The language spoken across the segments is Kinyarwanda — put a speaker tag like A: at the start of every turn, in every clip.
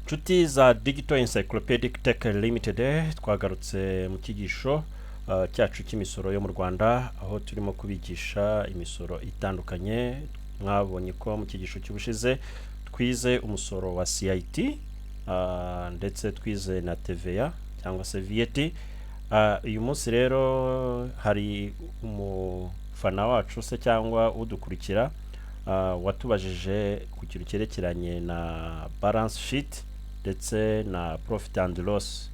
A: Nshuti za Digital Encyclopedic Tech Limited, twagarutse mu cyigisho cyacu cy'imisoro yo mu Rwanda, aho turimo kubigisha imisoro itandukanye. Mwabonye ko mu cyigisho cy'ubushize twize umusoro wa CIT, ndetse twize na TVA cyangwa se VAT. Uyu munsi rero hari umufana wacu se cyangwa udukurikira watubajije ku kintu cyerekeranye na balance sheet ndetse na profit and loss,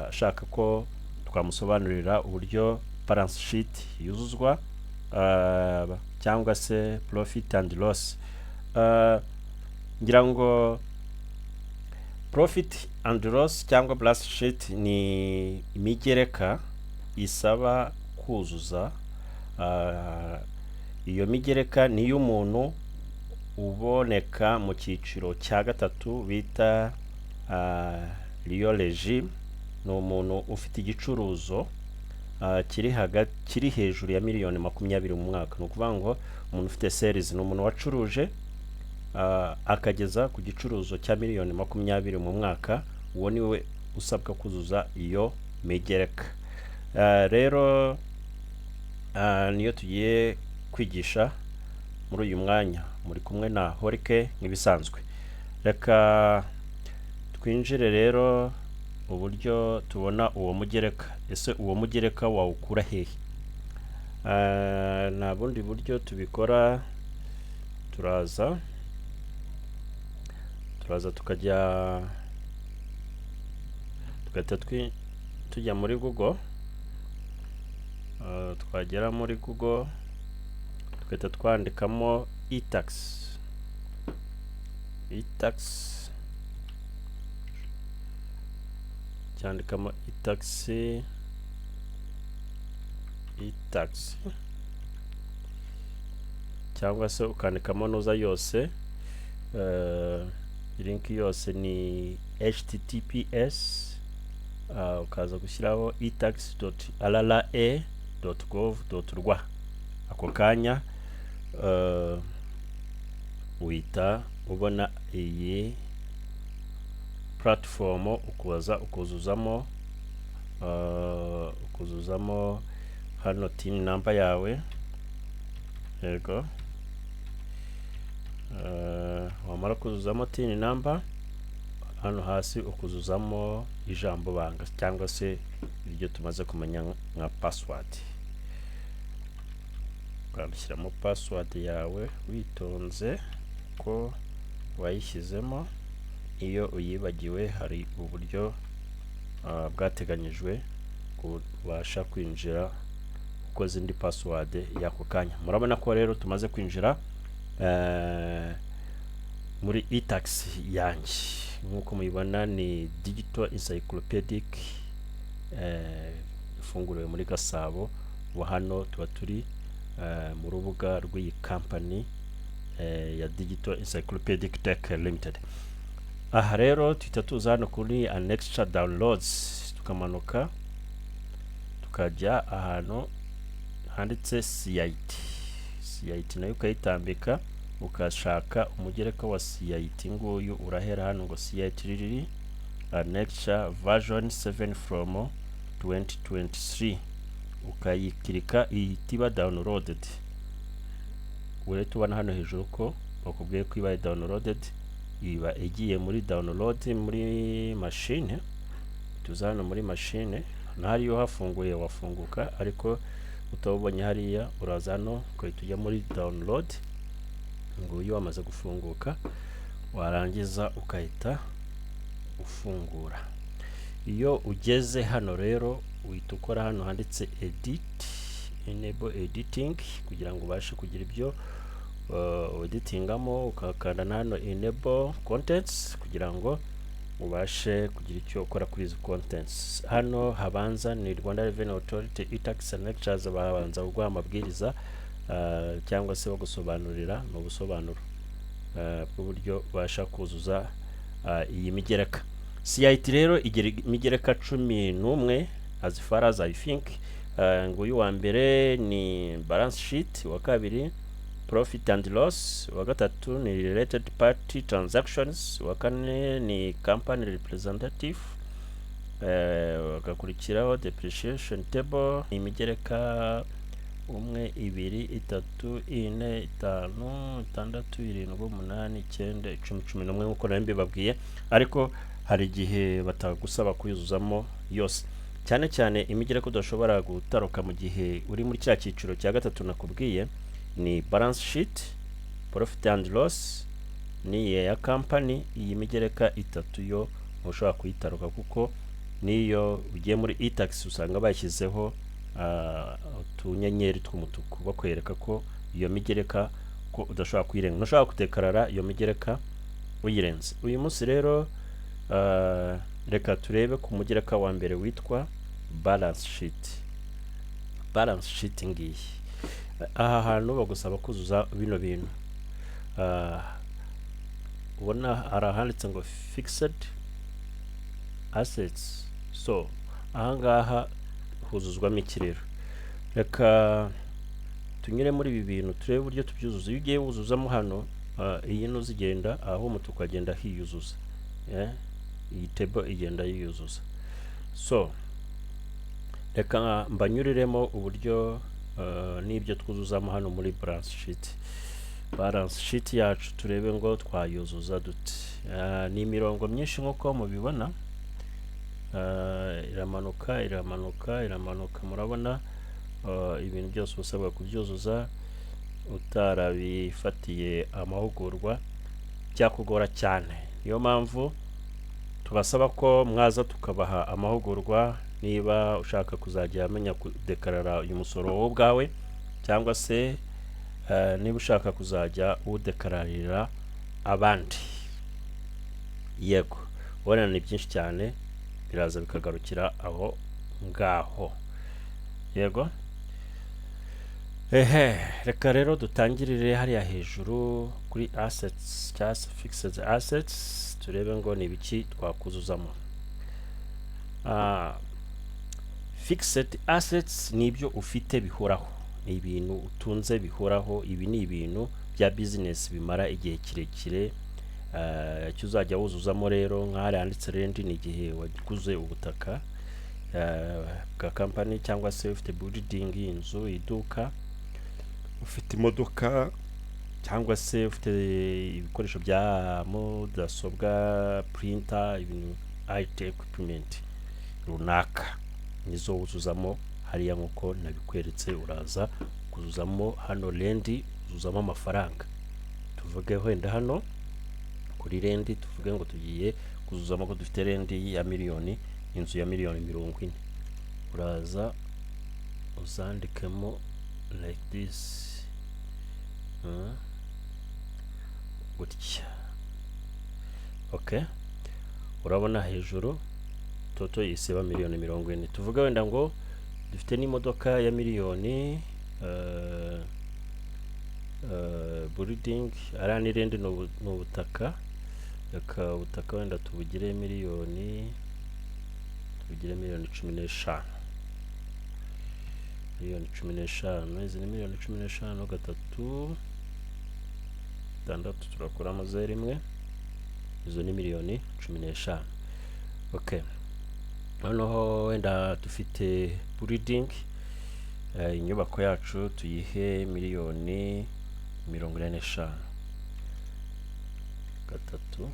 A: ashaka ko twamusobanurira uburyo balance sheet yuzuzwa cyangwa se profit and loss. Ngira ngo profit and loss cyangwa balance sheet ni imigereka isaba kuzuza. Iyo migereka ni y'umuntu uboneka mu cyiciro cya gatatu bita Rio Regime. Ni umuntu ufite igicuruzo kiri hejuru ya miliyoni 20 mu mwaka. Ni ukuvuga ngo umuntu ufite sales ni umuntu wacuruje akageza ku gicuruzo cya miliyoni 20 mu mwaka. Uwo ni we usabwa kuzuza iyo migereka. Rero niyo tugiye kwigisha muri uyu mwanya. Muri kumwe na Horike nk'ibisanzwe. Reka twinjire rero uburyo tubona uwo mugereka. Ese uwo mugereka wawukura hehe? Nta bundi buryo tubikora. Turaza tukajya tujya muri Google. Twagera muri Google tugahita twandikamo e-tax. Cyandikamo e-tax cyangwa se ukandikamo nuza yose. Link yose ni https ukaza gushyiraho etax.rra.gov.rw. ako kanya wita ubona iyi platform, ukuzuzamo hano tin number yawe. Yego, wamara kuzuzamo tin number, hano hasi ukuzuzamo ijambo banga cyangwa se iryo tumaze kumenya nka password. Ukandikiramo password yawe witonze ko wayishyizemo. Iyo uyibagiwe hari uburyo bwateganyijwe kubasha kwinjira ukoze indi password y'ako kanya. Murabona ko rero tumaze kwinjira muri e-tax yanjye. Nk'uko mubibona ni Digital Encyclopedic ifunguriwe muri Gasabo. Hano tuba turi mu rubuga rw'iyi company ya Digital Encyclopedic Tech Limited. Aha rero tuhita tuza hano kuri Annexure Downloads, tukamanuka tukajya ahantu handitse CIT nayo ukayitambika ukashaka umugereka wa CIT. Nguyu urahera hano ngo CIT riri Annexure version 7 from 2023. ukayikirika ihita downloaded. Ure tubona hano hejuru ko bakubwiye ko ibaye downloaded, iba igiye muri download muri machine. Tuza hano muri machine, nariyo hafunguye wafunguka, ariko utabonye hariya uraza hano ko tujya muri download. Nguyu wamaze gufunguka, warangiza ukahita ufungura. Iyo ugeze hano rero uhita ukora hano handitse enable editing kugira ngo ubashe kugira ibyo editingamo. Ukakanda hano enable contents kugira ngo ubashe kugira icyo ukora kuri izo contents. Hano habanza ni Rwanda Revenue Authority e-tax annexures, babanza kuguha amabwiriza cyangwa se bagusobanurira mu busobanuro bw'uburyo ubasha kuzuza iyi migereka. CIT rero igira imigereka 11 as far as I think. Nguyu wa mbere ni balance sheet, wa kabiri profit and loss, uwa gatatu ni related party transactions, uwa kane ni company representative, agakurikiraho depreciation table, imigereka 1 2 3 4 5 6 7 8 9 10 11 nkuko nawe babwiye, ariko hari igihe batagusaba kuyuzuzamo yose, cyane cyane imigereka udashobora gutaruka mu gihe uri muri cya cyiciro cya gatatu nakubwiye ni balance sheet, profit and loss ni ya company. Iyi migereka itatu yo ntushobora kuyitaruka kuko niyo ugiye muri e-tax usanga bashyizeho utunyenyeri tw'umutuku bakwereka ko iyo migereka ko udashobora kuyirenga, ntushobora kudekarara iyo migereka uyirenze. Uyu munsi rero reka turebe ku mugereka wa mbere witwa balance sheet. Balance sheet ngiyi, aha hantu bagusaba kuzuza bino bintu, ubona arahanditse ngo fixed assets. So ahangaha huzuzwamo iki rero? Reka tunyure muri ibi bintu turebe uburyo tubyuzuza. Iyo ugiye wuzuzamo hano iyi nuzigenda aho umutuku agenda hiyuzuza, iyi table igenda yiyuzuza. So reka mbanyuriremo uburyo n'ibyo twuzuzamo hano muri balance sheet. Balance sheet yacu turebe ngo twayuzuza dute. Ni imirongo myinshi nk'uko mubibona, iramanuka iramanuka iramanuka. Murabona ibintu byose usabwa kubyuzuza utarabifatiye amahugurwa byakugora cyane. Niyo mpamvu tubasaba ko mwaza tukabaha amahugurwa niba ushaka kuzajya amenya kudekarara uyu musoro wowe ubwawe, cyangwa se niba ushaka kuzajya udekararira abandi. Yego, ubona ni byinshi cyane, biraza bikagarukira aho ngaho. Yego, reka rero dutangirire hariya hejuru kuri assets cyangwa fixed assets, turebe ngo ni ibiki twakuzuzamo. Fixed assets ni ibyo ufite bihoraho, ni ibintu utunze bihoraho. Ibi ni ibintu bya business bimara igihe kirekire, icyo uzajya wuzuzamo rero nk'ahari handitse rent ni igihe waguze ubutaka bwa company, cyangwa se ufite building, inzu, iduka, ufite imodoka, cyangwa se ufite ibikoresho bya mudasobwa, printer, ibintu IT equipment runaka, nizo wuzuzamo hariya nkuko nabikweretse. Uraza kuzuzamo hano rent, uzuzamo amafaranga. Tuvuge wenda hano kuri rent, tuvuge ngo tugiye kuzuzamo ko dufite rent ya miliyoni, inzu ya miliyoni 40. Uraza uzandikemo like this, gutya. Okay, urabona hejuru toto isiba miliyoni 40. Tuvuga wenda ngo dufite n'imodoka ya miliyoni, building arani rende no butaka, reka ubutaka wenda tubugire miliyoni 15. Miliyoni 15, izi ni miliyoni 15 gatatu 6 turakuramo 0 izo ni miliyoni 15. Okay, noneho wenda dufite building, inyubako yacu tuyihe miliyoni 45 gatatu.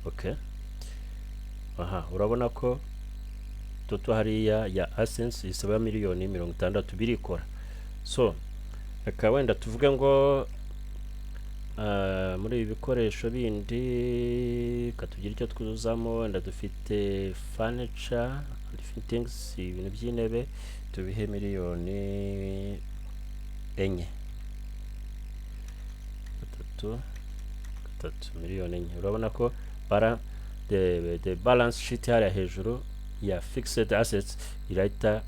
A: Okay, urabona ko toto hariya ya assets isaba miliyoni 60 birikora. So reka wenda tuvuge ngo muri ibi bikoresho bindi katugira icyo twuzuzamo, wenda dufite furniture and fittings, ibintu by'intebe, tubihe miliyoni 4 miliyoni 4. Urabona ko the balance sheet hariya hejuru ya fixed assets irahita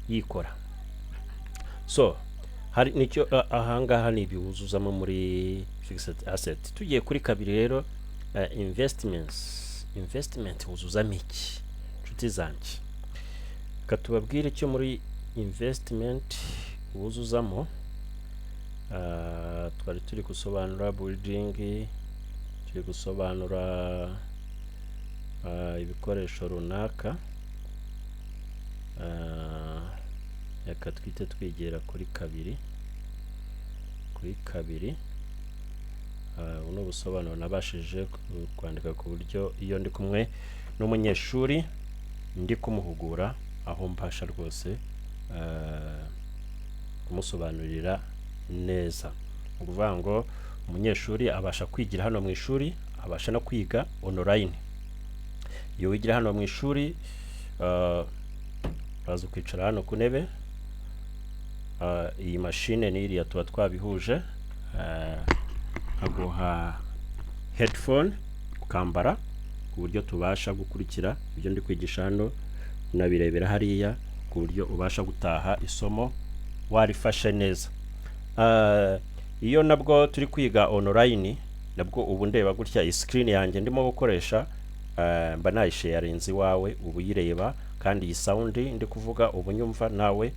A: yikora. So hari nicyo ahangaha ni ibiwuzuzamo muri fixed asset. Tugiye kuri kabiri rero, investment wuzuzamo iki nshuti zanjye? Katubabwire icyo muri investment wuzuzamo. twari turi gusobanura building, turi gusobanura ibikoresho runaka. Reka twite twigera kuri kabiri. Uno busobanuro nabashije kwandika ku buryo iyo ndi kumwe n'umunyeshuri ndi kumuhugura aho mbasha rwose kumusobanurira neza. Ukuvuga ngo umunyeshuri abasha kwigira hano mu ishuri, abasha no kwiga online. Iyo wigira hano mu ishuri uraza kwicara hano ku ntebe, iyi mashine n'iriya tuba twabihuje, aguha headphone ukambara ku buryo tubasha gukurikira ibyo ndi kwigisha hano, unabirebera hariya ku buryo ubasha gutaha isomo warifashe neza. Iyo nabwo turi kwiga online, nabwo ubu ndeba gutya screen yanjye ndimo gukoresha, mba nayisharinze iwawe ubu yireba, kandi iyi sound ndi kuvuga ubu nyumva nawe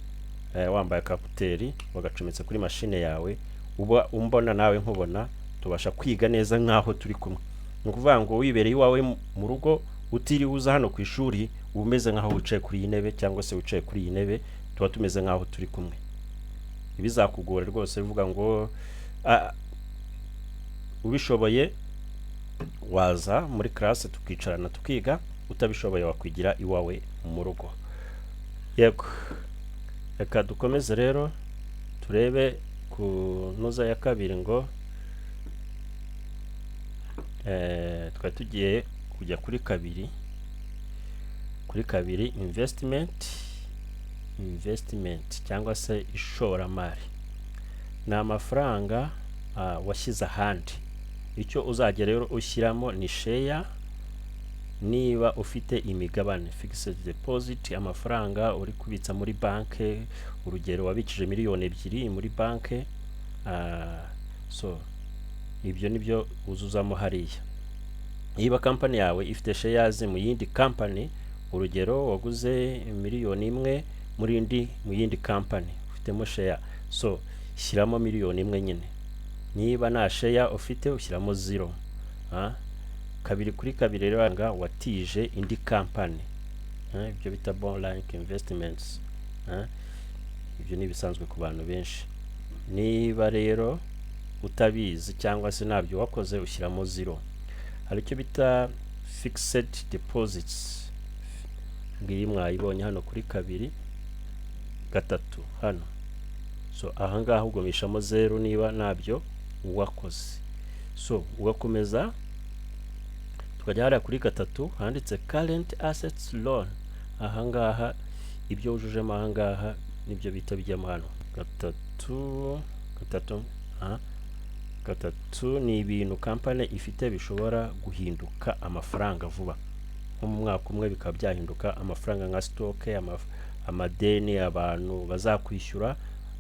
A: wambaye kaputeri wagacometse kuri mashine yawe, uba umbona nawe nkubona, tubasha kwiga neza nkaho turi kumwe. Nukuvuga ngo wibereye iwawe mu rugo utiriwe uza hano ku ishuri, umeze nkaho wicaye kuri iyi ntebe cyangwa se wicaye kuri iyi ntebe, tuba tumeze nkaho turi kumwe. Ibizakugora rwose bivuga ngo ubishoboye waza muri classe tukicarana tukiga, utabishoboye wakwigira iwawe mu rugo. Yego, reka dukomeze rero turebe ku noza ya kabiri ngo twari tugiye kujya kuri kabiri investment cyangwa se ishoramari. Ni amafaranga washyize ahandi. Icyo uzajya rero ushyiramo ni share, niba ufite imigabane, fixed deposit, amafaranga uri kubitsa muri banke, urugero wabikije miliyoni 2 muri banke, so ibyo nibyo uzuzamo hariya. Niba company yawe ifite shares mu yindi company, urugero waguze miliyoni 1 mu yindi company, ufitemo share, so shyiramo miliyoni 1 nyine. Niba nta share ufite ushyiramo 0. Kabiri kuri kabiri rero watije indi company, ibyo bita bond like investments. Ibyo ni bisanzwe ku bantu benshi. Niba rero utabizi cyangwa se nabyo wakoze, ushyiramo 0. Hari icyo bita fixed deposits, ngiyi mwayibonye hano kuri 2, 3 hano. So ahangaha ugomishamo 0 niba nabyo wakoze. So ugakomeza tukajya hariya kuri 3 handitse current assets loan. Ahangaha ibyo wujujemo ahangaha nibyo bita bijyamo hano. 3 ni ibintu company ifite bishobora guhinduka amafaranga vuba. Nko mu mwaka umwe bikaba byahinduka amafaranga nka stock, amadeni abantu bazakwishyura.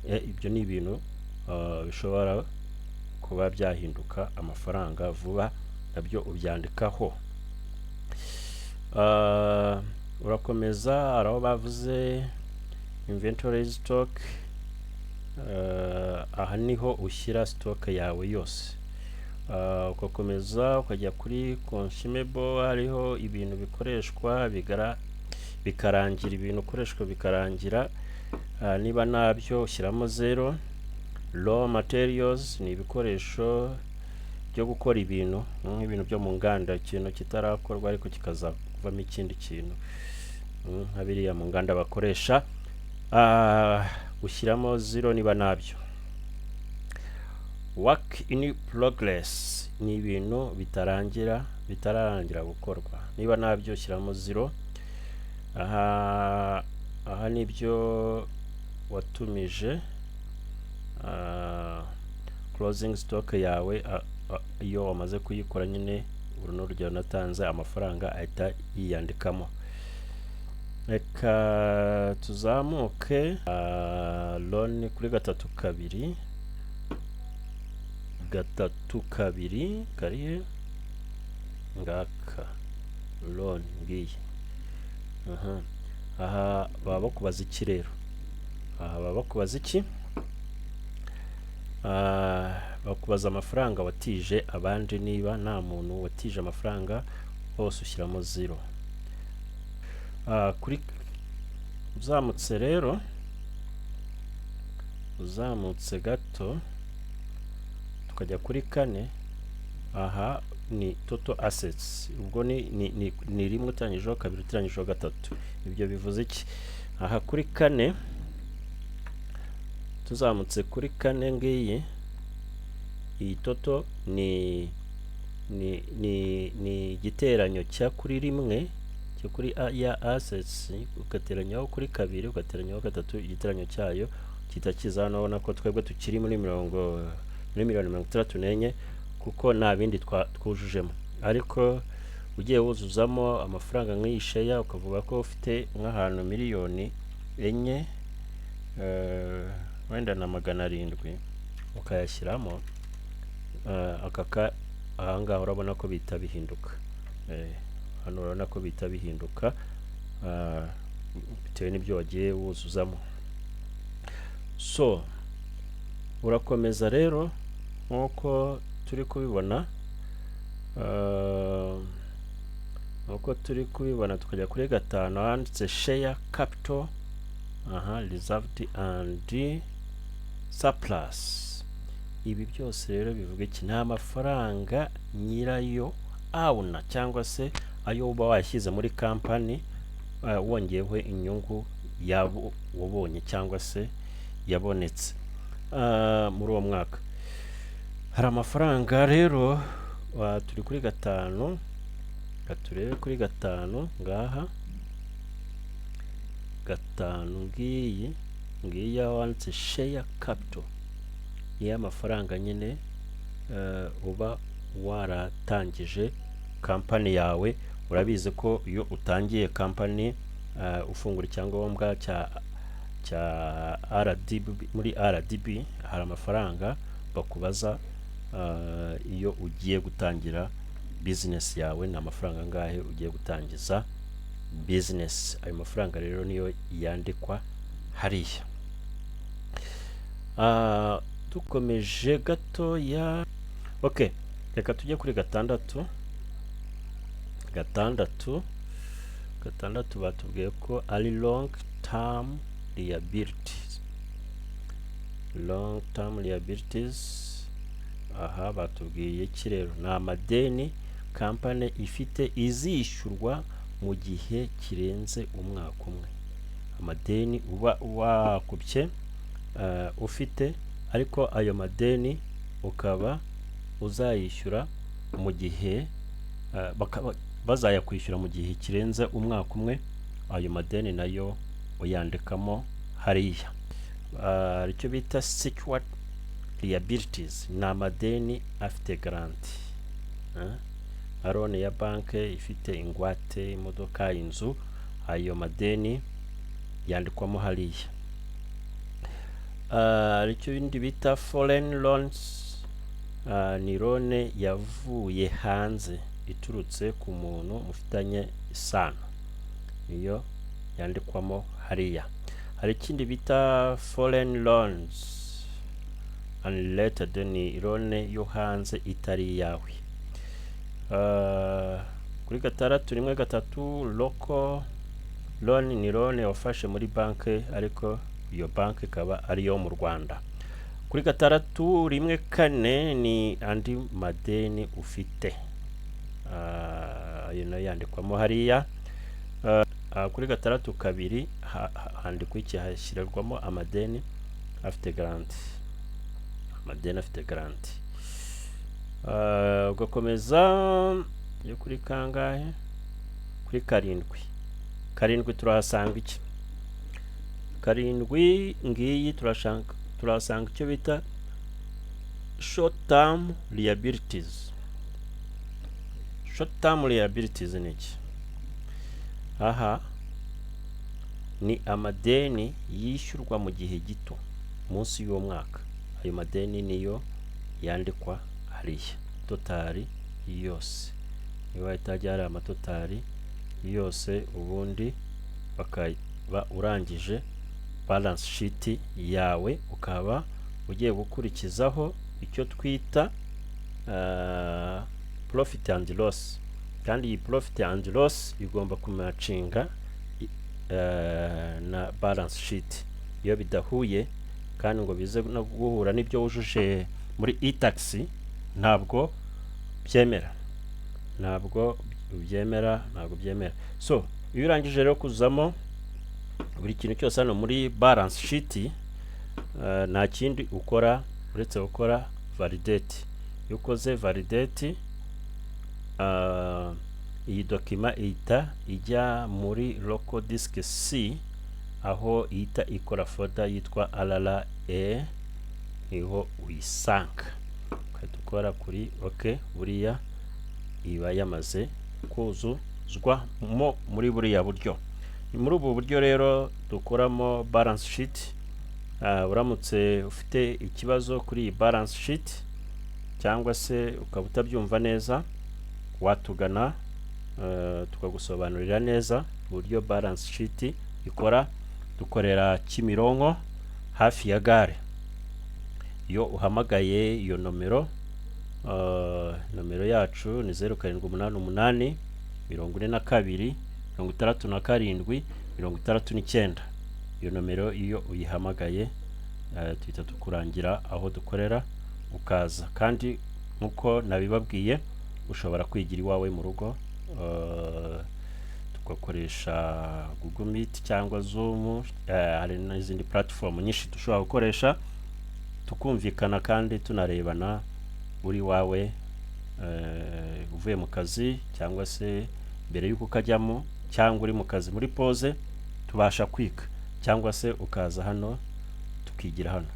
A: Ibyo ni ibintu bishobora kuba byahinduka amafaranga vuba, nabyo ubyandikaho. Urakomeza araho bavuze inventory stock. Aha niho ushyira stock yawe yose. Ugakomeza ukajya kuri consumable, hariho ibintu bikoreshwa bikarangira, ibintu ukoreshwa bikarangira. Niba nabyo ushyiramo 0. Raw materials ni ibikoresho byo gukora ibintu, nk'ibintu byo mu nganda, ikintu kitarakorwa ariko kikazavamo ikindi kintu, nka biriya mu nganda bakoresha, ushyiramo 0 niba nabyo. Work in progress ni ibintu bitararangira gukorwa, niba nabyo ushyiramo 0. Aha nibyo watumije. Closing stock yawe iyo wamaze kuyikora nyine, uruno rugero natanze amafaranga ahita yiyandikamo. Reka tuzamuke loan kuri 3 2 karihe ngaka loan ngiyi. Aha baba bakubaza iki rero? Aha baba bakubaza iki? bakubaza amafaranga watije abandi, niba nta muntu watije amafaranga hose ushyiramo 0. Kuri uzamutse rero, uzamutse gato tukajya kuri 4, aha ni total assets, ubwo ni rimwe utanyijeho kabiri utanyijeho gatatu. Ibyo bivuze iki? Aha kuri 4, tuzamutse kuri 4 ngiyi, iyi total ni igiteranyo cya kuri rimwe cyo kuri ya assets, ugateranyaho kuri 2 ugateranyaho gatatu, igiteranyo cyayo kitakiza. Hano ubona ko twebwe tukiri muri miliyoni 64 kuko nta bindi twujujemo, ariko ugiye wuzuzamo amafaranga nk'iyi share ukavuga ko ufite nk'ahantu miliyoni 4 wenda na 700 ukayashyiramo, ahangaha urabona ko bita bihinduka. Hano urabona ko bita bihinduka bitewe n'ibyo wagiye wuzuzamo. So urakomeza rero nk'uko turi kubibona, tukajya kuri 5 handitse share capital, reserved and surplus. Ibi byose rero bivuga iki? Ni amafaranga nyirayo awuna cyangwa se ayo uba washyize muri kampani, wongeyeho inyungu yabo wabonye cyangwa se yabonetse muri uwo mwaka. Hari amafaranga rero, turi kuri 5, turebe kuri 5 ngaha, 5 ngiyi wanditse share capital, ni amafaranga nyine uba waratangije kampani yawe. Urabizi ko iyo utangiye kampani ufungura icyangombwa cya RDB, muri RDB hari amafaranga bakubaza iyo ugiye gutangira business yawe, ni amafaranga ngahe ugiye gutangiza business. Ayo mafaranga rero niyo yandikwa hariya. Dukomeje gato ya reka tujye kuri 6. 6 batubwiye ko ari long term liabilities. Aha batubwiye iki rero? Ni amadeni kampani ifite izishyurwa mu gihe kirenze umwaka umwe. Amadeni uba wakubye ufite, ariko ayo madeni ukaba uzayishyura mu gihe bazayakwishyura mu gihe kirenze umwaka umwe. Ayo madeni nayo uyandikamo hariya. Icyo bita secured liabilities, ni amadeni afite garanti. Loan ya banke ifite ingwate, imodoka, inzu, ayo madeni yandikwamo hariya. Icyo bindi bita foreign loans, ni loan yavuye hanze iturutse ku muntu mufitanye isano, iyo yandikwamo hariya. Hari ikindi bita foreign loans unrelated, ni loan yo hanze itari yawe. Kuri 6 local loan, ni loan wafashe muri banke ariko iyo banke ikaba ari yo mu Rwanda. Kuri 6 ni andi madeni ufite, ayo nayo yandikwamo hariya. Kuri 6 handikwa iki? Hashyirwamo amadeni afite garanti, amadeni afite garanti. Ugakomeza yo kuri kangahe? Kuri 7 turahasanga iki? 7 ngiyi turahasanga icyo bita short term liabilities. Short term liabilities ni iki? Aha ni amadeni yishyurwa mu gihe gito munsi y'uwo mwaka. Ayo madeni niyo yandikwa hariya, totali yose. Niba itajya hari amatotali yose, ubundi bakaba urangije balance sheet yawe, ukaba ugiye gukurikizaho icyo twita profit and loss, kandi iyi profit and loss igomba kumacinga na balance sheet. Iyo bidahuye kandi ngo bize no guhura n'ibyo wujuje muri e-tax, ntabwo byemera, ntabwo byemera. So iyo urangije rero kuzamo buri kintu cyose hano muri balance sheet, nta kindi ukora uretse gukora validate. Iyo ukoze validate, iyi dokima ihita ijya muri local disk C, aho ihita ikora folder yitwa RRA, niho uyisanga. Ukadukora kuri OK, buriya iba yamaze kuzuzwa muri buriya buryo. Ni muri ubu buryo rero dukoramo balance sheet. Uramutse ufite ikibazo kuri iyi balance sheet cyangwa se ukaba utabyumva neza, watugana tukagusobanurira neza uburyo balance sheet ikora. Dukorera Kimironko hafi ya gare. Iyo uhamagaye iyo nomero, nomero yacu ni 0788 42 67 69. Iyo nomero iyo uyihamagaye tuhita tukurangira aho dukorera ukaza. Kandi nkuko nabibabwiye, ushobora kwigira iwawe mu rugo, tugakoresha Google Meet cyangwa Zoom, hari n'izindi platform nyinshi dushobora gukoresha tukumvikana kandi tunarebana uri wawe, uvuye mu kazi cyangwa se mbere y'uko kajyamo, cyangwa uri mu kazi muri pause, tubasha kwiga, cyangwa se ukaza hano tukigira hano.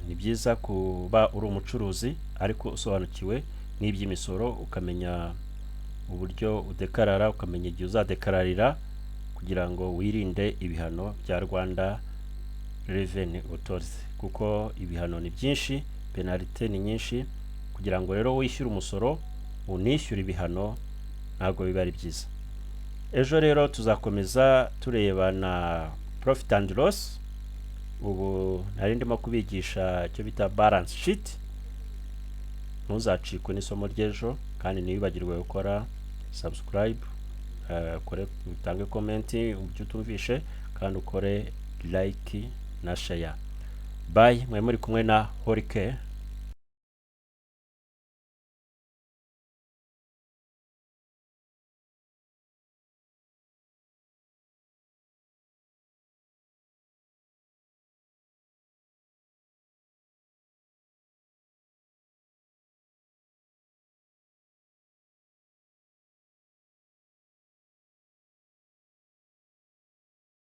A: Ni byiza kuba uri umucuruzi ariko usobanukiwe n'iby'imisoro, ukamenya uburyo udekarara, ukamenya igihe uzadekararira, kugira ngo wirinde ibihano bya Rwanda Revenue Authority, kuko ibihano ni byinshi, penalite ni nyinshi. Kugira ngo rero wishyure umusoro unishyure ibihano, ntabwo biba ari byiza. Ejo rero tuzakomeza tureba na profit and loss. Ubu nari ndimo kubigisha icyo bita balance sheet. Ntuzacikwe n'isomo ry'ejo, kandi ntibibagirwe gukora subscribe, utange comment ubyo utumvishe, kandi ukore like na share. Bye, mwe muri kumwe na Holy Care.